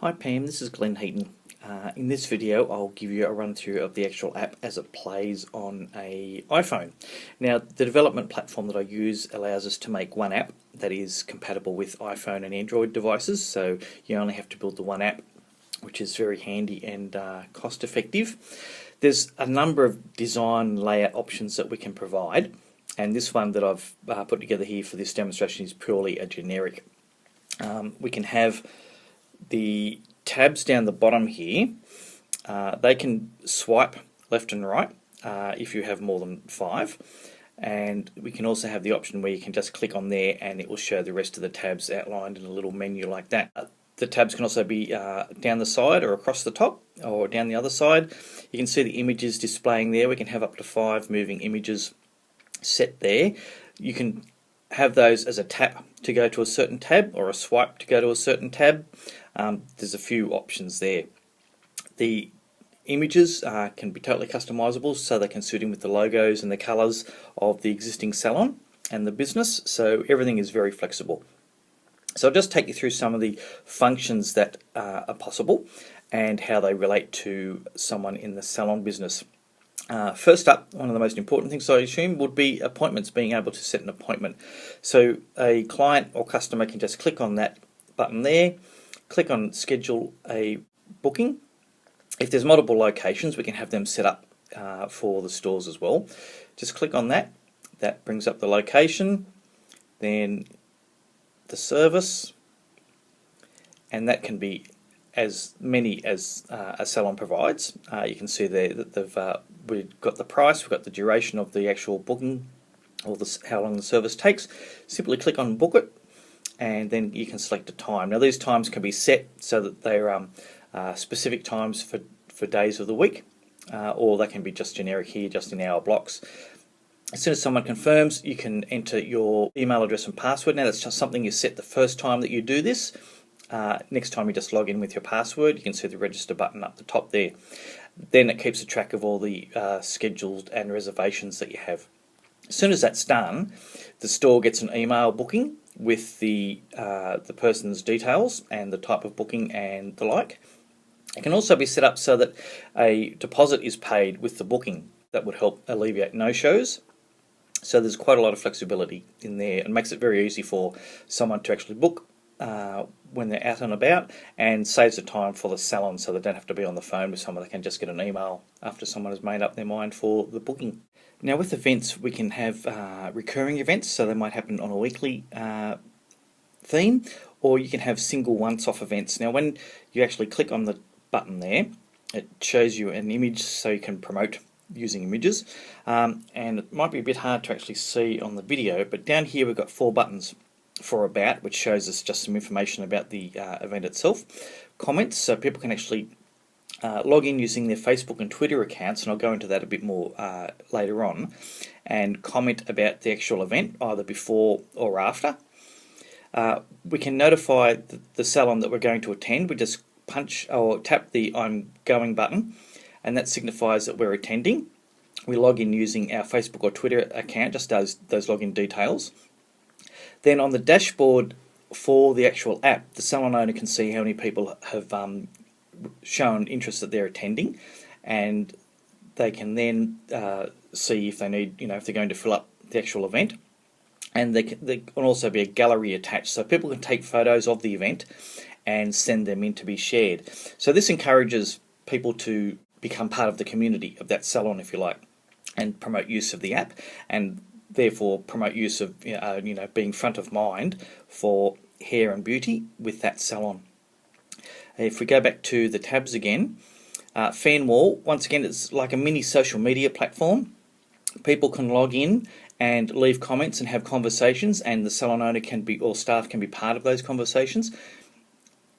Hi Pam, this is Glenn Heaton. In this video I'll give you a run through of the actual app as it plays on a iPhone. Now the development platform that I use allows us to make one app that is compatible with iPhone and Android devices, so you only have to build the one app, which is very handy and cost effective. There's a number of design layout options that we can provide, and this one that I've put together here for this demonstration is purely a generic. We can have the tabs down the bottom here. They can swipe left and right if you have more than 5, and we can also have the option where you can just click on there and it will show the rest of the tabs outlined in a little menu like that. The tabs can also be down the side or across the top or down the other side. You can see the images displaying there. We can have up to 5 moving images set there. You can have those as a tap to go to a certain tab or a swipe to go to a certain tab. There's a few options there. The images can be totally customizable, so they can suit in with the logos and the colors of the existing salon and the business, so everything is very flexible. So I'll just take you through some of the functions that are possible and how they relate to someone in the salon business. First up, one of the most important things I assume would be appointments, being able to set an appointment. So a client or customer can just click on that button there, click on schedule a booking. If there's multiple locations, we can have them set up for the stores as well. Just click on that. That brings up the location, then the service, and that can be as many as a salon provides. You can see there that we've got the price, we've got the duration of the actual booking, or how long the service takes. Simply click on book it, and then you can select a time. Now these times can be set so that they're specific times for days of the week, or they can be just generic here, just in hour blocks. As soon as someone confirms, you can enter your email address and password. Now that's just something you set the first time that you do this. Next time you just log in with your password. You can see the register button up the top there. Then it keeps a track of all the schedules and reservations that you have. As soon as that's done, the store gets an email booking with the person's details and the type of booking and the like. It can also be set up so that a deposit is paid with the booking. That would help alleviate no-shows. So there's quite a lot of flexibility in there, and makes it very easy for someone to actually book when they're out and about, and saves the time for the salon, so they don't have to be on the phone with someone. They can just get an email after someone has made up their mind for the booking. Now with events, we can have recurring events, so they might happen on a weekly theme, or you can have single once-off events. Now when you actually click on the button there, it shows you an image so you can promote using images, and it might be a bit hard to actually see on the video, but down here we've got 4 buttons. For about, which shows us just some information about the event itself. Comments, so people can actually log in using their Facebook and Twitter accounts, and I'll go into that a bit more later on, and comment about the actual event, either before or after. We can notify the salon that we're going to attend. We just punch or tap the I'm going button, and that signifies that we're attending. We log in using our Facebook or Twitter account, just those login details. Then on the dashboard for the actual app, the salon owner can see how many people have shown interest that they're attending, and they can then see if they need, if they're going to fill up the actual event. And there can also be a gallery attached, so people can take photos of the event and send them in to be shared. So this encourages people to become part of the community of that salon, if you like, and promote use of the app, and therefore promote use of being front of mind for hair and beauty with that salon. If we go back to the tabs again, fan wall, once again it's like a mini social media platform. People can log in and leave comments and have conversations, and the salon owner can be, or staff can be, part of those conversations.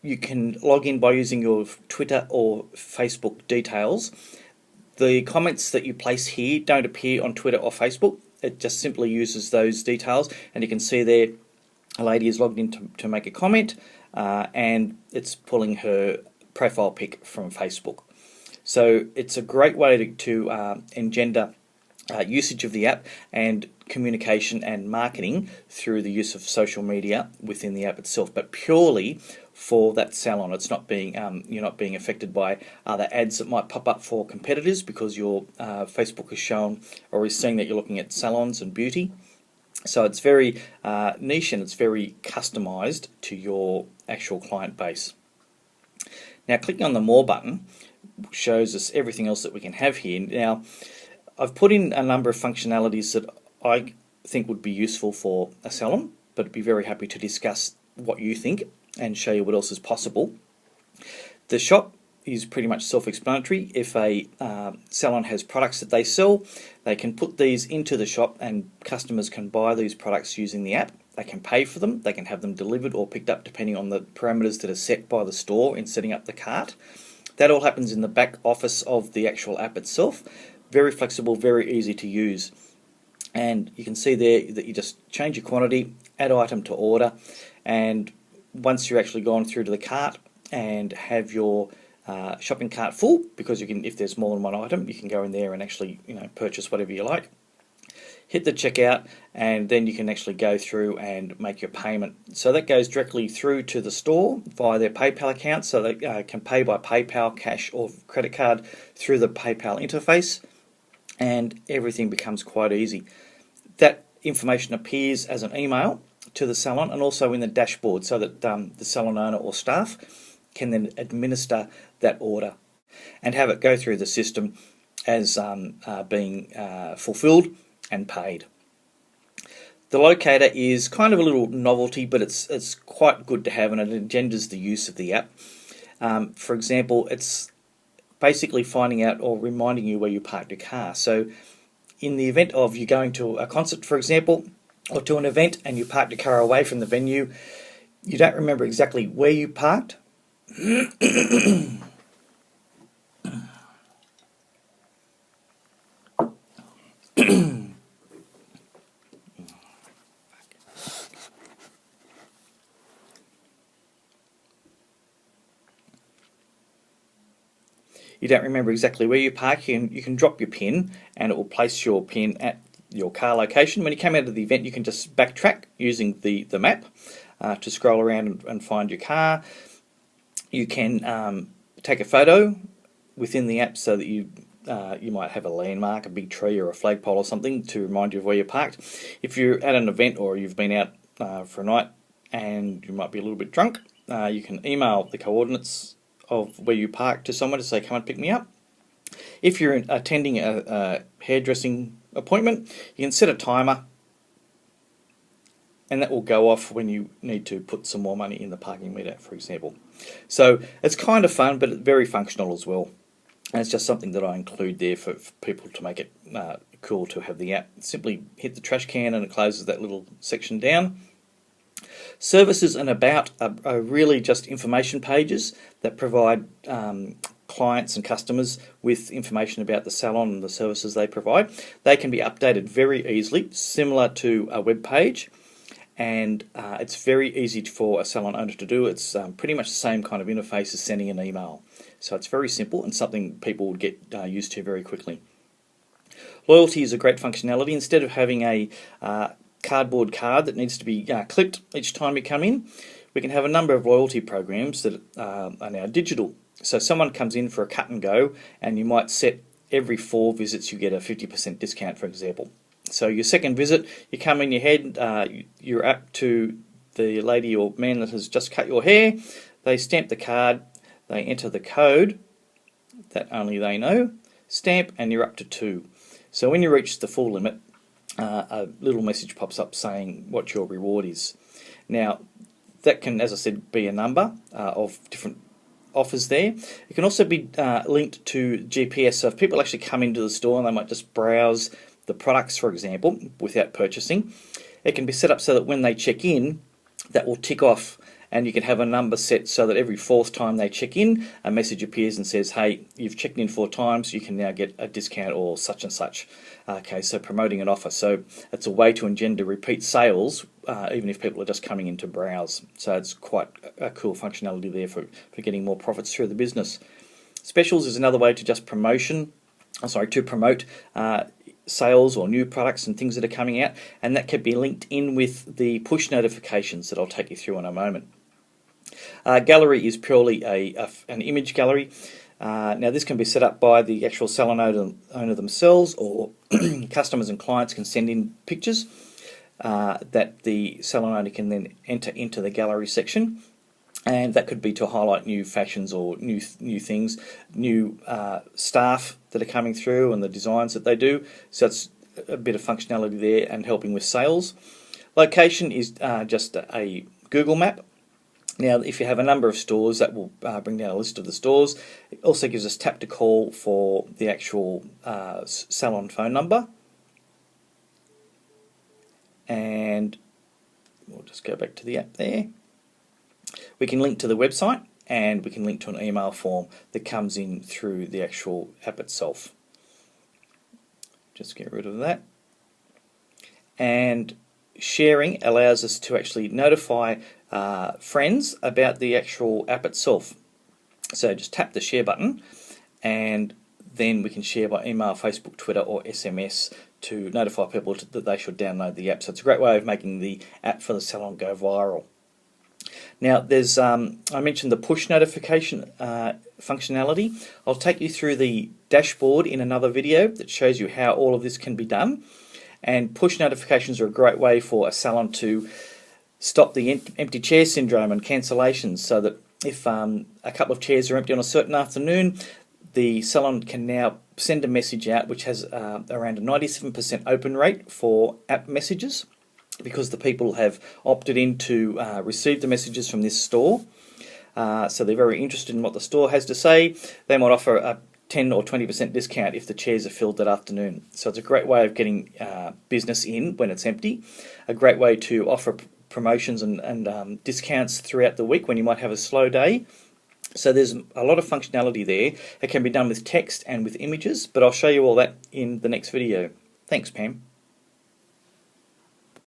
You can log in by using your Twitter or Facebook details. The comments that you place here don't appear on Twitter or Facebook. It just simply uses those details, and you can see there a lady is logged in to make a comment, and it's pulling her profile pic from Facebook. So it's a great way to engender usage of the app and communication and marketing through the use of social media within the app itself, but purely for that salon. It's not being you're not being affected by other ads that might pop up for competitors, because your Facebook has shown or is seeing that you're looking at salons and beauty. So it's very niche, and it's very customized to your actual client base. Now, clicking on the More button shows us everything else that we can have here. Now, I've put in a number of functionalities that I think would be useful for a salon, but I'd be very happy to discuss what you think and show you what else is possible. The shop is pretty much self-explanatory. If a salon has products that they sell, they can put these into the shop, and customers can buy these products using the app. They can pay for them, they can have them delivered or picked up depending on the parameters that are set by the store in setting up the cart. That all happens in the back office of the actual app itself. Very flexible, very easy to use. And you can see there that you just change your quantity, add item to order, and once you're actually gone through to the cart and have your shopping cart full, because you can, if there's more than one item, you can go in there and actually purchase whatever you like. Hit the checkout, and then you can actually go through and make your payment. So that goes directly through to the store via their PayPal account, so they can pay by PayPal, cash or credit card through the PayPal interface, and everything becomes quite easy. That information appears as an email to the salon and also in the dashboard, so that the salon owner or staff can then administer that order and have it go through the system as being fulfilled and paid. The Locator is kind of a little novelty, but it's quite good to have, and it engenders the use of the app. For example, it's basically finding out or reminding you where you parked your car. So in the event of you going to a concert, for example, or to an event, and you parked your car away from the venue, you don't remember exactly where you parked. You don't remember exactly where you park, you can drop your pin and it will place your pin at your car location. When you come out of the event, you can just backtrack using the map to scroll around and find your car. You can take a photo within the app, so that you might have a landmark, a big tree or a flagpole or something to remind you of where you parked. If you're at an event or you've been out for a night and you might be a little bit drunk, you can email the coordinates of where you parked to someone to say, come and pick me up. If you're attending a hairdressing appointment, you can set a timer, and that will go off when you need to put some more money in the parking meter, for example. So it's kind of fun, but very functional as well. And it's just something that I include there for people to make it cool to have the app. Simply hit the trash can and it closes that little section down. Services and about are really just information pages that provide clients and customers with information about the salon and the services they provide. They can be updated very easily, similar to a web page, and it's very easy for a salon owner to do. It's pretty much the same kind of interface as sending an email. So it's very simple and something people would get used to very quickly. Loyalty is a great functionality. Instead of having a cardboard card that needs to be clipped each time you come in, we can have a number of loyalty programs that are now digital. So someone comes in for a cut and go, and you might set every 4 visits you get a 50% discount, for example. So your second visit, you come in, your head, you're up to the lady or man that has just cut your hair, they stamp the card, they enter the code that only they know, stamp, and you're up to 2. So when you reach the full limit, a little message pops up saying what your reward is. Now, that can, as I said, be a number of different offers there. It can also be linked to GPS, so if people actually come into the store and they might just browse the products, for example, without purchasing, it can be set up so that when they check in, that will tick off, and you can have a number set so that every 4th time they check in, a message appears and says, hey, you've checked in 4 times, you can now get a discount or such and such. Okay, so promoting an offer. So it's a way to engender repeat sales, even if people are just coming in to browse. So it's quite a cool functionality there for getting more profits through the business. Specials is another way to just promote sales or new products and things that are coming out, and that can be linked in with the push notifications that I'll take you through in a moment. Gallery is purely an image gallery. Now this can be set up by the actual salon owner themselves, or customers and clients can send in pictures that the salon owner can then enter into the gallery section, and that could be to highlight new fashions or new things, new staff that are coming through and the designs that they do. So it's a bit of functionality there and helping with sales. Location is just a Google map. Now, if you have a number of stores, that will bring down a list of the stores. It also gives us tap to call for the actual salon phone number. And we'll just go back to the app there. We can link to the website, and we can link to an email form that comes in through the actual app itself. Just get rid of that. And sharing allows us to actually notify friends about the actual app itself. So just tap the share button, and then we can share by email, Facebook, Twitter, or SMS to notify people that they should download the app. So it's a great way of making the app for the salon go viral. Now, there's I mentioned the push notification functionality. I'll take you through the dashboard in another video that shows you how all of this can be done. And push notifications are a great way for a salon to stop the empty chair syndrome and cancellations, so that if a couple of chairs are empty on a certain afternoon, the salon can now send a message out which has around a 97% open rate for app messages, because the people have opted in to receive the messages from this store. So they're very interested in what the store has to say. They might offer a 10 or 20% discount if the chairs are filled that afternoon. So it's a great way of getting business in when it's empty. A great way to offer promotions and discounts throughout the week when you might have a slow day. So there's a lot of functionality there. It can be done with text and with images, but I'll show you all that in the next video. Thanks, Pam.